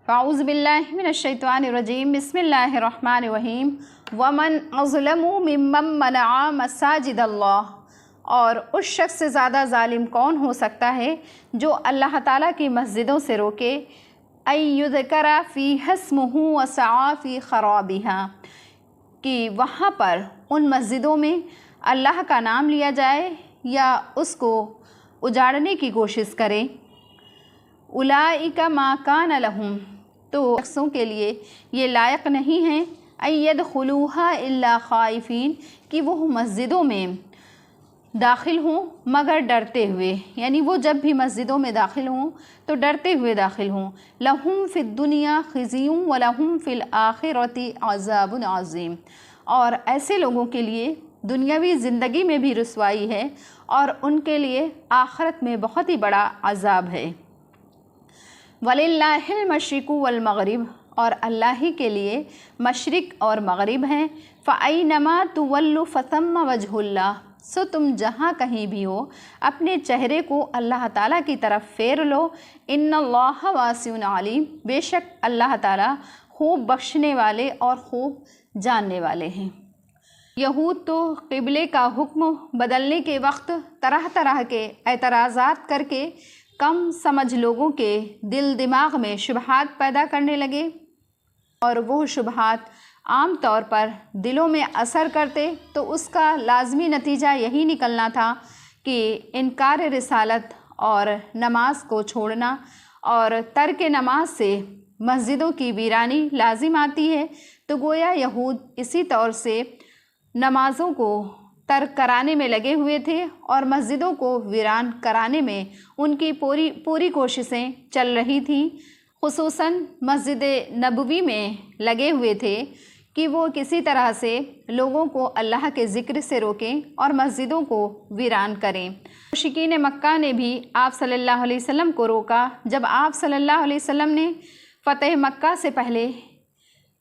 अऊज़ु बिल्लाहि मिनश्शैतानिर्रजीम बिस्मिल्लाहिर्रहमानिर्रहीम वमन अज़लमु मिम्मन मनअ मसाजिदल्लाह। और उस शख्स से ज़्यादा ज़ालिम कौन हो सकता है जो अल्लाह ताला की मस्जिदों से रोके अय्युज़करा फ़ीहा इस्मुहु व सआ फ़ी ख़राबिहा, कि वहाँ पर उन मस्जिदों में अल्लाह का नाम लिया जाए या उसको उजाड़ने की कोशिश करें। उलाइका मा कान लहुम, तो शख्सों के लिए ये लायक नहीं है अय्यदखुलूहा इल्ला खाइफीन, कि वो मस्जिदों में दाखिल हों मगर डरते हुए, यानी वो जब भी मस्जिदों में दाखिल हों तो डरते हुए दाखिल हों। लहुम फ़िद दुनिया ख़िज़्युन व लहुम फ़िल आखिरति अज़ाबुन अज़ीम, और ऐसे लोगों के लिए दुनियावी ज़िंदगी में भी रुसवाई है और उनके लिए आखिरत में बहुत ही बड़ा अज़ाब है। वलिल्लाहिल मशरिक़ु वल मग़रिब, और अल्लाह ही के लिए मशरिक़ और मग़रिब हैं। फ़अय्नमा तुवल्लु फ़थम्मा वजहुल्लाह, सो तुम जहाँ कहीं भी हो अपने चेहरे को अल्लाह ताला की तरफ फेर लो। इन्नल्लाह वासिउन अलीम, बेशक अल्लाह ताला खूब बख्शने वाले और खूब जानने वाले हैं। यहूद तो क़िबले का हुक्म बदलने के वक्त तरह तरह के एतराज़ात करके कम समझ लोगों के दिल दिमाग में शुबहात पैदा करने लगे, और वो शुबहात आम तौर पर दिलों में असर करते तो उसका लाज़मी नतीजा यही निकलना था कि इनकार रिसालत और नमाज को छोड़ना, और तर्क नमाज से मस्जिदों की वीरानी लाजिम आती है। तो गोया यहूद इसी तौर से नमाज़ों को तर्क कराने में लगे हुए थे और मस्जिदों को वीरान कराने में उनकी पूरी कोशिशें चल रही थीं। खुसूसन मस्जिद नबवी में लगे हुए थे कि वो किसी तरह से लोगों को अल्लाह के ज़िक्र से रोकें और मस्जिदों को वीरान करें। मुश्रिकीन मक्का ने भी आप सल्लल्लाहु अलैहि वसल्लम को रोका। जब आप सल्लल्लाहु अलैहि वसल्लम ने फ़तेह मक्का से पहले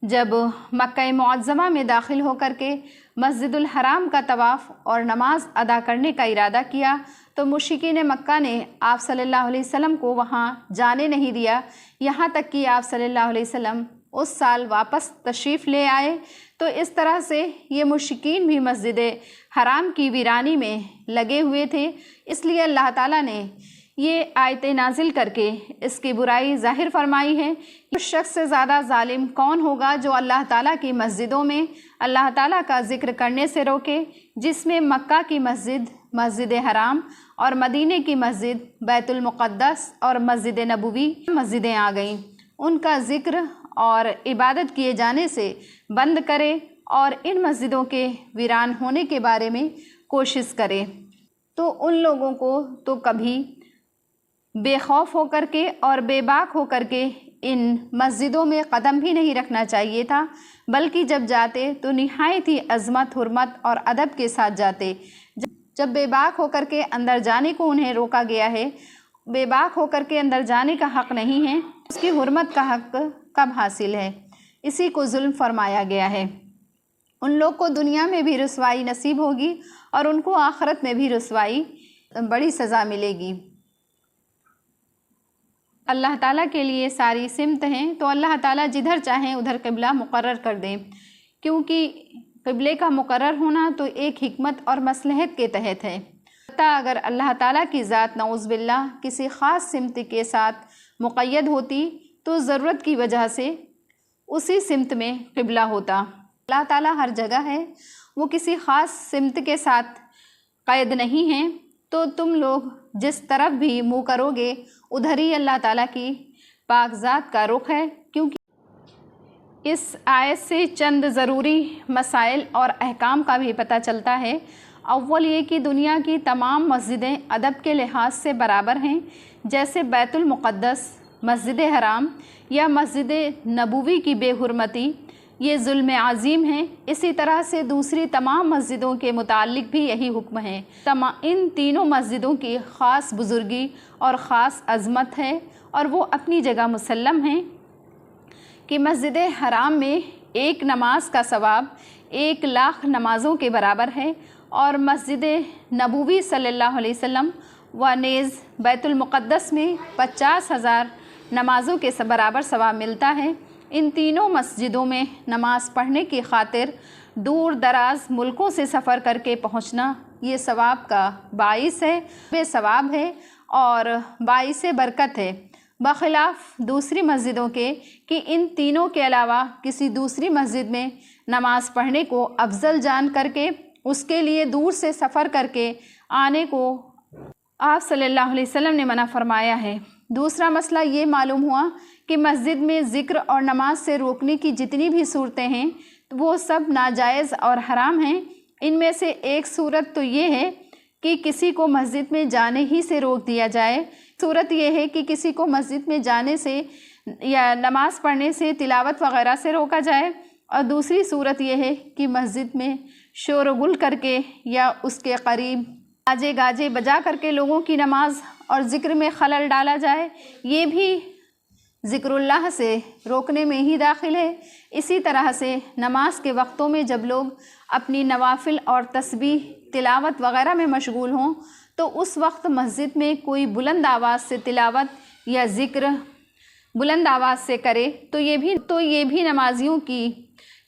जब मक्का मुअज़्ज़मा में दाखिल होकर के मस्जिदुल हराम का तवाफ़ और नमाज अदा करने का इरादा किया, तो मुश्रिकीन मक्का ने आप सल्लल्लाहु अलैहि वसल्लम को वहाँ जाने नहीं दिया, यहाँ तक कि आप सल्लल्लाहु अलैहि वसल्लम उस साल वापस तशरीफ़ ले आए। तो इस तरह से ये मुश्रिकीन भी मस्जिद हराम की वीरानी में लगे हुए थे। इसलिए अल्लाह ताला ने ये आयतें नाजिल करके इसकी बुराई ज़ाहिर फरमाई है। उस शख्स से ज़्यादा ज़ालिम कौन होगा जो अल्लाह ताला की मस्जिदों में अल्लाह ताला का ज़िक्र करने से रोके, जिसमें मक्का की मस्जिद, मस्जिद हराम और मदीने की मस्जिद बैतुल मुक़द्दस और मस्जिद नबवी मस्जिदें आ गईं। उनका ज़िक्र और इबादत किए जाने से बंद करे और इन मस्जिदों के वीरान होने के बारे में कोशिश करे, तो उन लोगों को तो कभी बेखौफ होकर के और बेबाक होकर के इन मस्जिदों में क़दम भी नहीं रखना चाहिए था, बल्कि जब जाते तो निहायत ही अज़मत, हुर्मत और अदब के साथ जाते। जब बेबाक होकर के अंदर जाने को उन्हें रोका गया है, बेबाक होकर के अंदर जाने का हक़ नहीं है, उसकी हुर्मत का हक़ कब हासिल है? इसी को जुल्म फरमाया गया है। उन लोग को दुनिया में भी रुसवाई नसीब होगी और उनको आखिरत में भी रुसवाई, बड़ी सज़ा मिलेगी। अल्लाह ताला के लिए सारी सिमत हैं, तो अल्लाह ताला जिधर चाहें उधर क़िबला मुक़र्रर कर दें, क्योंकि क़िबले का मुक़र्रर होना तो एक हिकमत और मसलहत के तहत है। अगर अल्लाह ताला की ज़ात नऊज़ बिल्लाह किसी ख़ास सिमत के साथ मुक़य्यद होती तो ज़रूरत की वजह से उसी सिमत में क़िबला होता। अल्लाह ताला हर जगह है, वो किसी ख़ास सिमत के साथ क़ैद नहीं हैं। तो तुम लोग जिस तरफ भी मुँह करोगे उधर ही अल्लाह ताला की पाक ज़ात का रुख है। क्योंकि इस आयत से चंद ज़रूरी मसाइल और अहकाम का भी पता चलता है। अव्वल ये कि दुनिया की तमाम मस्जिदें अदब के लिहाज से बराबर हैं, जैसे बैतुल मुक़द्दस, मस्जिद हराम या मस्जिद नबवी की बेहुरमती ये जुल्म अज़ीम है। इसी तरह से दूसरी तमाम मस्जिदों के मुताल्लिक़ भी यही हुक्म है। इन तीनों मस्जिदों की ख़ास बुज़ुर्गी और ख़ास अज़मत है, और वो अपनी जगह मुसल्लम हैं कि मस्जिद हराम में एक नमाज का सवाब 1,00,000 नमाज़ों के बराबर है, और मस्जिद नबवी सल्लल्लाहु अलैहि वसल्लम व नेज़ बैतुल मुक़द्दस में 50,000 नमाज़ों के बराबर सवाब मिलता है। इन तीनों मस्जिदों में नमाज़ पढ़ने की खातिर दूर दराज मुल्कों से सफ़र करके पहुँचना ये सवाब का बाइस है, बेसवाब है और बाइस बरकत है, बखिलाफ़ दूसरी मस्जिदों के कि इन तीनों के अलावा किसी दूसरी मस्जिद में नमाज़ पढ़ने को अफजल जान करके उसके लिए दूर से सफ़र करके आने को आप सल्लल्लाहु अलैहि वसल्लम ने मना फरमाया है। दूसरा मसला ये मालूम हुआ कि मस्जिद में ज़िक्र और नमाज से रोकने की जितनी भी सूरतें हैं वो सब नाजायज़ और हराम हैं। इनमें से एक सूरत तो ये है कि किसी को मस्जिद में जाने ही से रोक दिया जाए। सूरत ये है कि किसी को मस्जिद में जाने से या नमाज़ पढ़ने से, तिलावत वग़ैरह से रोका जाए। और दूसरी सूरत ये है कि मस्जिद में शोर गुल करके या उसके करीब आजे गाजे बजा करके लोगों की नमाज और ज़िक्र में खलल डाला जाए। ये भी ज़िक्रुल्लाह से रोकने में ही दाखिल है। इसी तरह से नमाज के वक्तों में जब लोग अपनी नवाफिल और तस्बीह, तिलावत वग़ैरह में मशगूल हों तो उस वक्त मस्जिद में कोई बुलंद आवाज़ से तिलावत या ज़िक्र बुलंद आवाज़ से करे तो ये भी नमाजियों की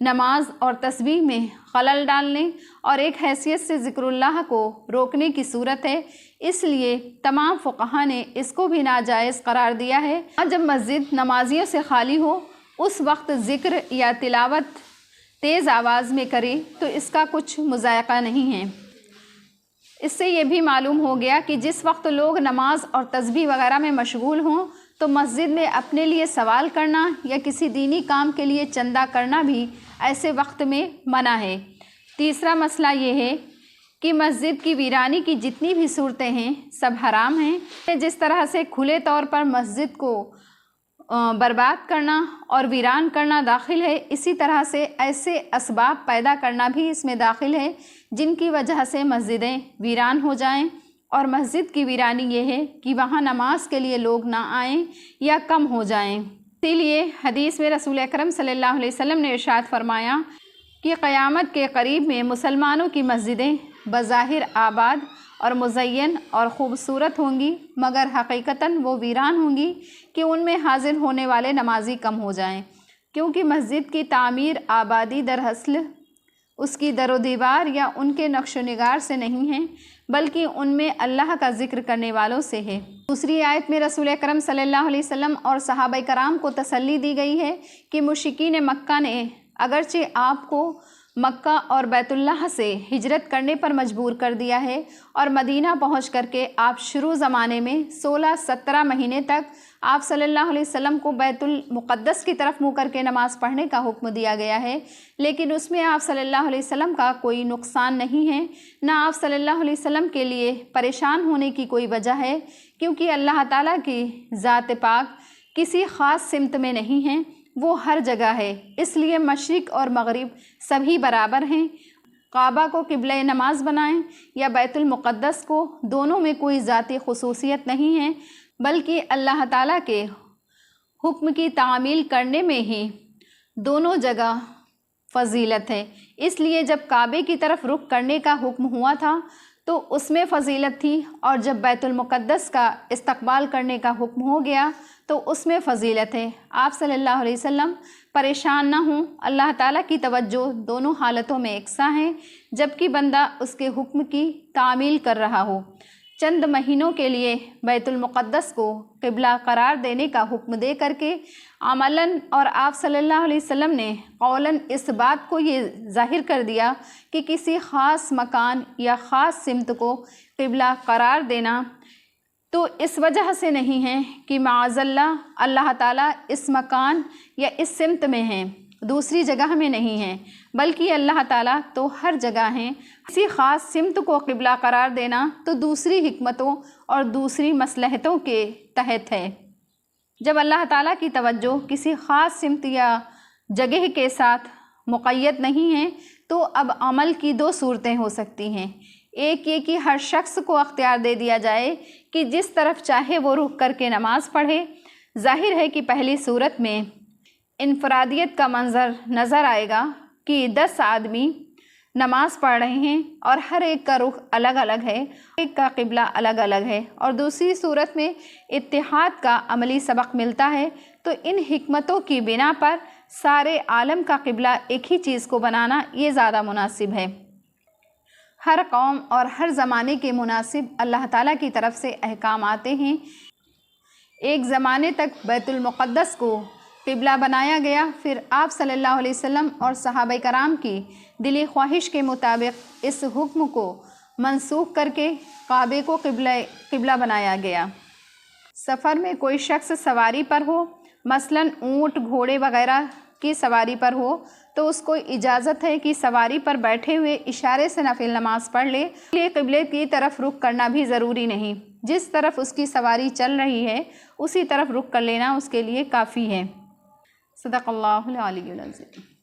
नमाज और तस्बीह में खलल डालने और एक हैसियत से ज़िक्रुल्लाह को रोकने की सूरत है। इसलिए तमाम फ़ुक़हा ने इसको भी नाजायज़ करार दिया है। और जब मस्जिद नमाजियों से खाली हो उस वक्त ज़िक्र या तिलावत तेज़ आवाज़ में करे तो इसका कुछ मुज़ायक़ा नहीं है। इससे ये भी मालूम हो गया कि जिस वक्त लोग नमाज और तस्बीह वग़ैरह में मशगूल हों तो मस्जिद में अपने लिए सवाल करना या किसी दीनी काम के लिए चंदा करना भी ऐसे वक्त में मना है। तीसरा मसला ये है कि मस्जिद की वीरानी की जितनी भी सूरतें हैं सब हराम हैं। जिस तरह से खुले तौर पर मस्जिद को बर्बाद करना और वीरान करना दाखिल है, इसी तरह से ऐसे असबाब पैदा करना भी इसमें दाखिल है जिनकी वजह से मस्जिदें वीरान हो जाएं। और मस्जिद की वीरानी ये है कि वहाँ नमाज के लिए लोग ना आएं या कम हो जाएं। इसीलिए हदीस में रसूल अकरम सल्लल्लाहु अलैहि वसल्लम ने इरशाद फरमाया कि क़यामत के करीब में मुसलमानों की मस्जिदें बज़ाहिर आबाद और मुज़य्यन और ख़ूबसूरत होंगी, मगर हकीकतन वो वीरान होंगी कि उनमें हाजिर होने वाले नमाजी कम हो जाएं। क्योंकि मस्जिद की तामीर आबादी दरअसल उसकी दरो दीवार या उनके नक्श निगार से नहीं है, बल्कि उनमें अल्लाह का ज़िक्र करने वालों से है। दूसरी आयत में रसूल अकरम सल्लल्लाहु अलैहि वसल्लम और सहाबा कराम को तसल्ली दी गई है कि मुश्रिकीन मक्का ने अगरचे आपको मक्का और बैतुल्लाह से हिजरत करने पर मजबूर कर दिया है और मदीना पहुंच करके आप शुरू ज़माने में 16-17 महीने तक आप सल्लल्लाहु अलैहि वसल्लम को बैतुल मुक़द्दस की तरफ मुँह करके नमाज़ पढ़ने का हुक्म दिया गया है, लेकिन उसमें आप सल्लल्लाहु अलैहि वसल्लम का कोई नुकसान नहीं है, ना आप सल्लल्लाहु अलैहि वसल्लम के लिए परेशान होने की कोई वजह है, क्योंकि अल्लाह ताला की ज़ात पाक किसी ख़ास सिमत में नहीं है, वो हर जगह है। इसलिए मशरिक़ और मग़रिब सभी बराबर हैं। काबा को क़िबला नमाज बनाएं या बैतुल मुक़द्दस को, दोनों में कोई ज़ाती ख़ुसूसियत नहीं है, बल्कि अल्लाह ताला के हुक्म की तामील करने में ही दोनों जगह फ़जीलत है। इसलिए जब काबे की तरफ रुख करने का हुक्म हुआ था तो उसमें फ़जीलत थी, और जब बैतुल मुक़द्दस का इस्तक़बाल करने का हुक्म हो गया तो उसमें फ़जीलत है। आप सल्लल्लाहु अलैहि वसल्लम परेशान ना हों, अल्लाह ताला की तवज्जो दोनों हालतों में एकसा है, जबकि बंदा उसके हुक्म की तामील कर रहा हो। चंद महीनों के लिए बैतुल मुक़द्दस को क़िबला करार देने का हुक्म दे करके अमलन और आप सल्लल्लाहु अलैहि वसल्लम ने क़ौलन इस बात को ये ज़ाहिर कर दिया कि किसी ख़ास मकान या ख़ास सिमत को क़िबला करार देना तो इस वजह से नहीं है कि माअज़ल्लाह अल्लाह ताला इस मकान या इस सिमत में है, दूसरी जगह में नहीं है, बल्कि अल्लाह ताला तो हर जगह हैं। किसी ख़ास सिमत को क़िबला करार देना तो दूसरी हिकमतों और दूसरी मसलहतों के तहत है। जब अल्लाह ताला की तवज्जो किसी ख़ास सिमत या जगह के साथ मुक़य्यद नहीं है तो अब अमल की दो सूरतें हो सकती हैं। एक ये कि हर शख्स को अख्तियार दे दिया जाए कि जिस तरफ चाहे वो रुख करके नमाज़ पढ़े। ज़ाहिर है कि पहली सूरत में इनफरादियत का मंज़र नज़र आएगा कि 10 आदमी نماز پڑھ رہے ہیں اور ہر ایک کا رخ الگ الگ ہے، ایک کا قبلہ الگ الگ ہے، اور دوسری صورت میں اتحاد کا عملی سبق ملتا ہے، تو ان حکمتوں کی بنا پر سارے عالم کا قبلہ ایک ہی چیز کو بنانا یہ زیادہ مناسب ہے۔ ہر قوم اور ہر زمانے کے مناسب اللہ تعالیٰ کی طرف سے احکام آتے ہیں۔ ایک زمانے تک بیت المقدس کو قبلہ بنایا گیا، پھر آپ صلی اللہ علیہ وسلم اور صحابہ کرام کی دلی خواہش کے مطابق اس حکم کو منسوخ کر کے کعبے کو قبلہ بنایا گیا۔ سفر میں کوئی شخص سواری پر ہو، مثلاً اونٹ، گھوڑے وغیرہ کی سواری پر ہو، تو اس کو اجازت ہے کہ سواری پر بیٹھے ہوئے اشارے سے نفل نماز پڑھ لے، اس لیے قبلے کی طرف رخ کرنا بھی ضروری نہیں، جس طرف اس کی سواری چل رہی ہے اسی طرف رخ کر لینا اس کے لیے کافی ہے۔ صدق اللہ العلی العظیم۔